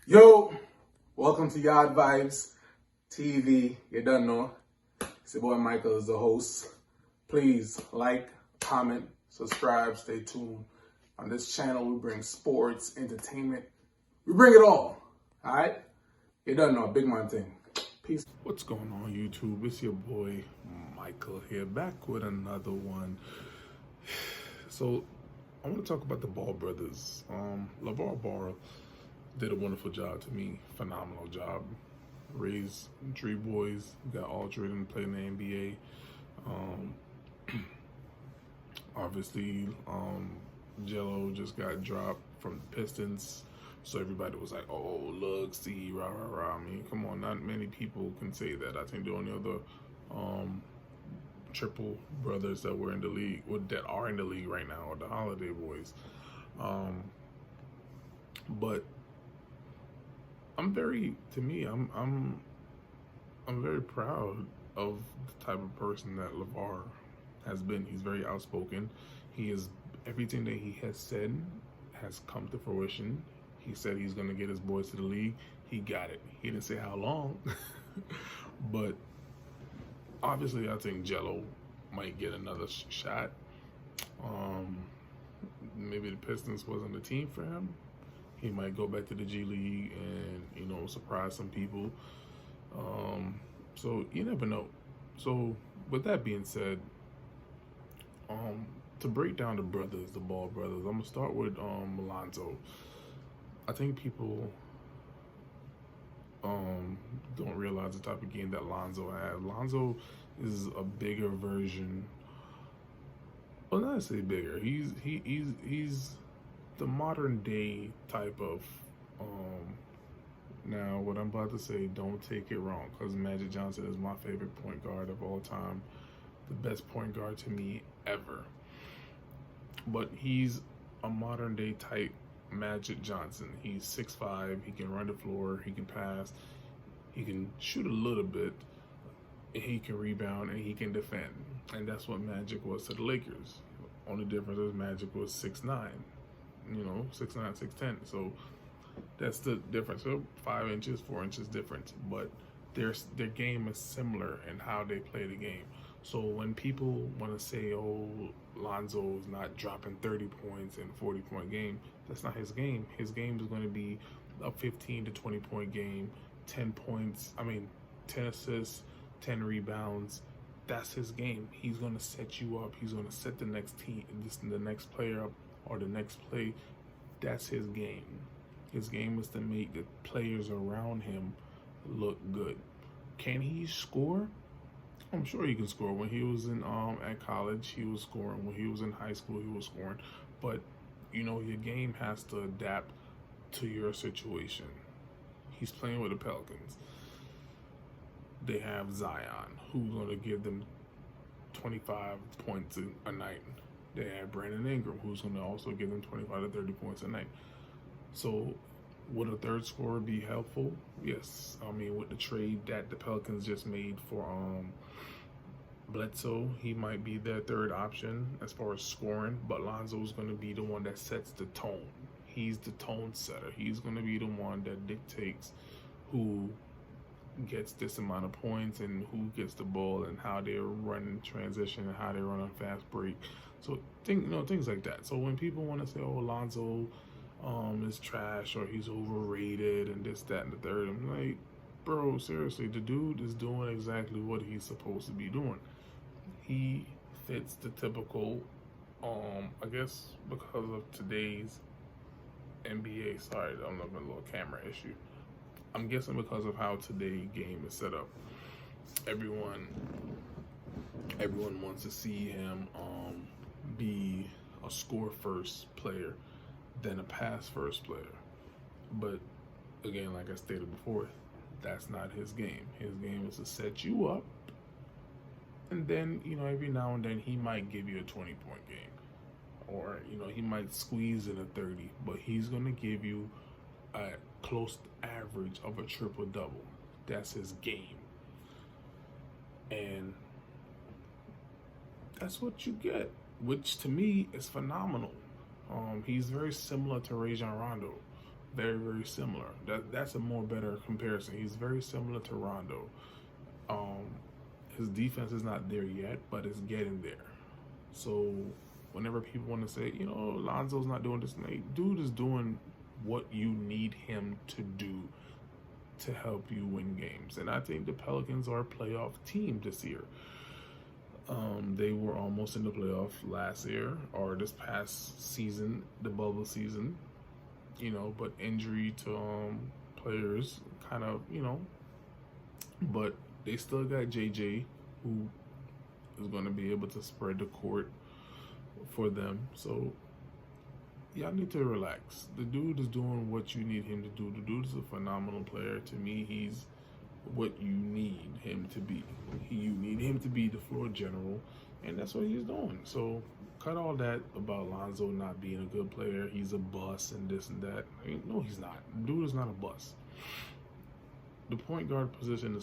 Yo, welcome to Yard Vibes TV. You don't know. It's your boy Michael is the host. Please like, comment, subscribe, stay tuned. On this channel, we bring sports, entertainment. We bring it all. Alright? You don't know. Big man thing. Peace. What's going on, YouTube? It's your boy Michael here, back with another one. So, I want to talk about the Ball brothers. LaVar Ball did a wonderful job to me. Phenomenal job. Raised three boys, got all three of them playing in the NBA. Obviously, Jello just got dropped from the Pistons. So everybody was like, oh, look, see, rah, rah, rah. I mean, come on, not many people can say that. I think the only other triple brothers that were in the league, or that are in the league right now, are the Holiday Boys. But I'm very proud of the type of person that LaVar has been. He's very outspoken. Everything that he has said has come to fruition. He said he's going to get his boys to the league. He got it. He didn't say how long, but obviously I think Jello might get another shot. Maybe the Pistons wasn't the team for him. He might go back to the G League and, surprise some people. So you never know. So with that being said, to break down the Ball brothers, I'm gonna start with Lonzo. I think people don't realize the type of game that Lonzo has. Lonzo is a bigger version. Well, not to say bigger. He's the modern day type of. Now, what I'm about to say, don't take it wrong, because Magic Johnson is my favorite point guard of all time, the best point guard to me ever. But he's a modern day type Magic Johnson. He's 6'5", he can run the floor, he can pass, he can shoot a little bit, and he can rebound, and he can defend. And that's what Magic was to the Lakers. Only difference is Magic was 6'9", 6'9", 6'10". So that's the difference. So 5 inches, 4 inches difference, but their game is similar in how they play the game. So when people want to say, oh, Lonzo's not dropping 30 points in a 40-point game, that's not his game. His game is going to be a 15 to 20-point game, 10 assists, 10 rebounds. That's his game. He's going to set you up. He's going to set the next player up, or the next play. That's his game. His game is to make the players around him look good. Can he score? I'm sure he can score. When he was in at college, he was scoring. When he was in high school, he was scoring. But your game has to adapt to your situation. He's playing with the Pelicans. They have Zion, who's going to give them 25 points a night. They have Brandon Ingram, who's going to also give them 25 to 30 points a night. So would a third scorer be helpful? Yes. I mean, with the trade that the Pelicans just made for Bledsoe, he might be their third option as far as scoring, but Lonzo's going to be the one that sets the tone. He's the tone setter. He's going to be the one that dictates who gets this amount of points and who gets the ball and how they run transition and how they run on fast break. So things like that. So when people want to say, oh, Lonzo is trash or he's overrated and this, that, and the third, I'm like, bro, seriously, the dude is doing exactly what he's supposed to be doing. He fits the typical, I guess because of today's NBA, sorry, I'm having a little camera issue. I'm guessing because of how today's game is set up. Everyone wants to see him be a score first player than a pass first player. But again, like I stated before, that's not his game. His game is to set you up, and then every now and then he might give you a 20-point game, or he might squeeze in a 30, but he's gonna give you a close average of a triple-double. That's his game, and that's what you get, which to me is phenomenal. He's very similar to Rajon Rondo. very, very similar. That's a more better comparison. He's very similar to Rondo. Um, his defense is not there yet, but it's getting there. So whenever people want to say, Lonzo's not doing this, dude is doing what you need him to do to help you win games. And I think the Pelicans are a playoff team this year. They were almost in the playoff last year or this past season, the bubble season, but injury to players kind of, but they still got JJ, who is going to be able to spread the court for them. So y'all need to relax. The dude is doing what you need him to do. The dude is a phenomenal player. To me, he's what you need him to be. You need him to be the floor general, and that's what he's doing. So cut all that about Lonzo not being a good player. He's a bust and this and that. No, he's not. The dude is not a bust. The point guard position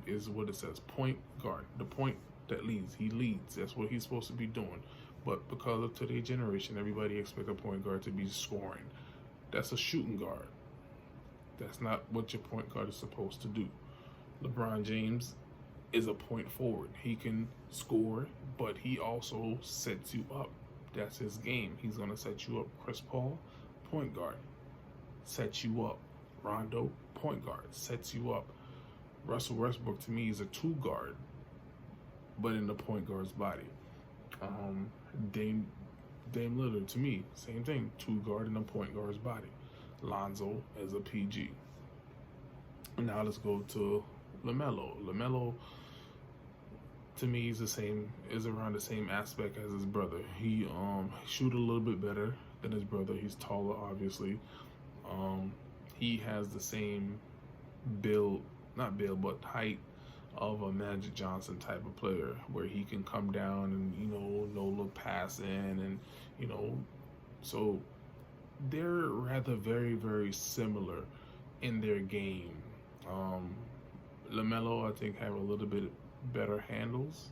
is what it says. Point guard. The point that leads. He leads. That's what he's supposed to be doing. But because of today's generation, everybody expects a point guard to be scoring. That's a shooting guard. That's not what your point guard is supposed to do. LeBron James is a point forward. He can score, but he also sets you up. That's his game. He's going to set you up. Chris Paul, point guard, sets you up. Rondo, point guard, sets you up. Russell Westbrook, to me, is a two guard, but in the point guard's body. Dame Lillard, to me, same thing. Two guard in the point guard's body. Lonzo as a PG. Now let's go to LaMelo. LaMelo, to me, is around the same aspect as his brother. He shoot a little bit better than his brother. He's taller, obviously. He has the same but height of a Magic Johnson type of player, where he can come down and no look passing, and so they're rather very, very similar in their game. LaMelo, I think, have a little bit better handles,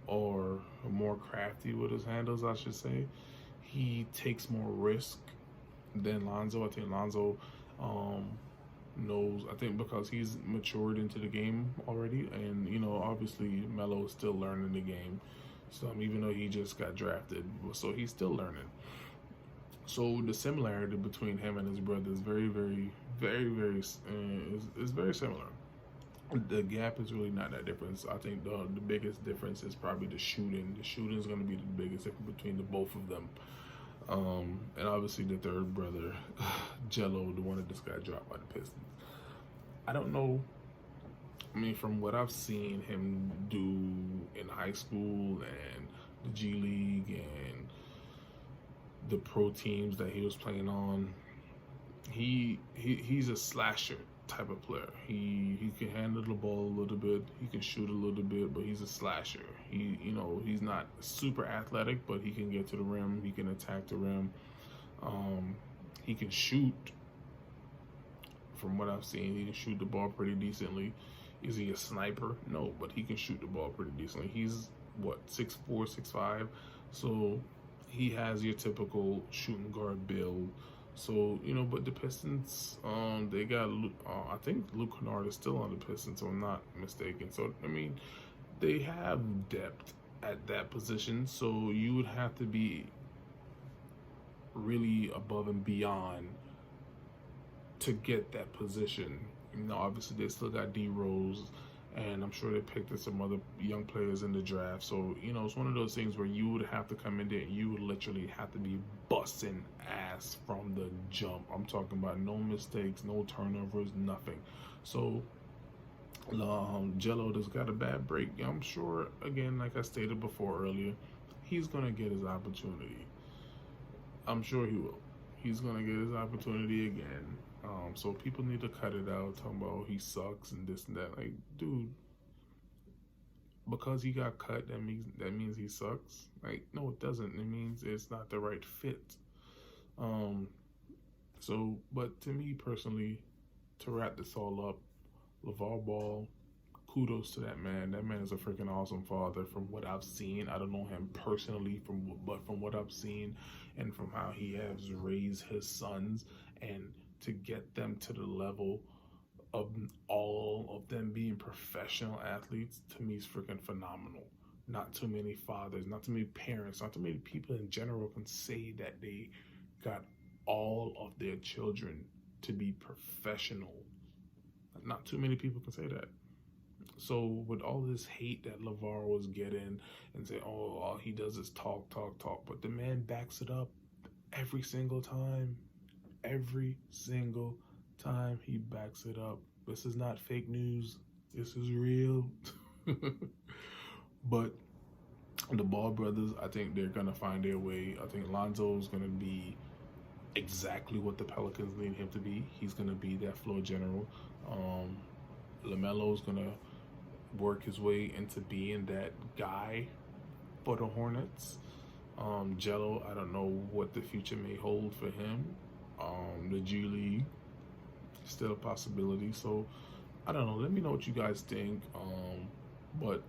or more crafty with his handles, I should say. He takes more risk than Lonzo. I think Lonzo knows, I think because he's matured into the game already, and obviously Melo is still learning the game. So even though he just got drafted, so he's still learning. So the similarity between him and his brother is very, very, very, very is very similar. The gap is really not that different. So I think the biggest difference is probably the shooting. The shooting is going to be the biggest difference between the both of them. And obviously the third brother, Jello, the one that just got dropped by the Pistons. I don't know. I mean, from what I've seen him do in high school and the G League and the pro teams that he was playing on, he's a slasher type of player. He can handle the ball a little bit. He can shoot a little bit, but he's a slasher. He's not super athletic, but he can get to the rim. He can attack the rim. He can shoot. From what I've seen, he can shoot the ball pretty decently. Is he a sniper? No, but he can shoot the ball pretty decently. He's 6'4", 6'5", so he has your typical shooting guard build. So, but the Pistons, they got, I think Luke Kennard is still on the Pistons, so I'm not mistaken. So, I mean, they have depth at that position, so you would have to be really above and beyond to get that position. Obviously, they still got D Rose, and I'm sure they picked up some other young players in the draft. So, it's one of those things where you would have to come in there and you would literally have to be busting ass from the jump. I'm talking about no mistakes, no turnovers, nothing. So, Jello just got a bad break. I'm sure, again, like I stated before earlier, he's going to get his opportunity. I'm sure he will. He's going to get his opportunity again. So people need to cut it out, talking about he sucks and this and that. Like, dude, because he got cut, that means he sucks? Like, no, it doesn't. It means it's not the right fit. So, but to me personally, to wrap this all up, LeVar Ball, kudos to that man. That man is a freaking awesome father from what I've seen. I don't know him personally, but from what I've seen and from how he has raised his sons. And to get them to the level of all of them being professional athletes, to me is freaking phenomenal. Not too many fathers, not too many parents, not too many people in general can say that they got all of their children to be professional. Not too many people can say that. So with all this hate that LaVar was getting and say, oh, all he does is talk, but the man backs it up every single time. Every single time he backs it up. This is not fake news. This is real. But the Ball brothers, I think they're going to find their way. I think Lonzo is going to be exactly what the Pelicans need him to be. He's going to be that floor general. LaMelo is going to work his way into being that guy for the Hornets. Jello, I don't know what the future may hold for him. The G League, still a possibility. So I don't know. Let me know what you guys think. But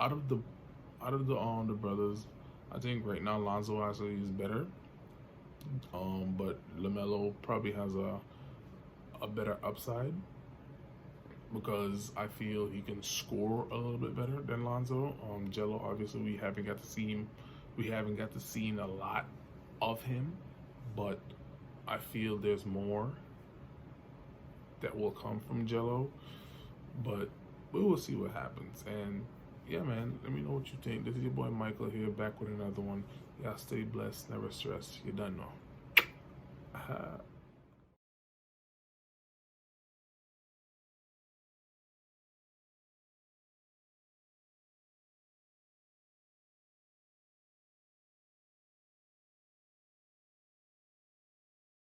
out of the brothers, I think right now Lonzo actually is better. But LaMelo probably has a better upside, because I feel he can score a little bit better than Lonzo. Jello, obviously, we haven't got to see a lot of him, but I feel there's more that will come from Jello. But we will see what happens. And yeah, man, let me know what you think. This is your boy Michael here, back with another one. Y'all stay blessed, never stress. You done know.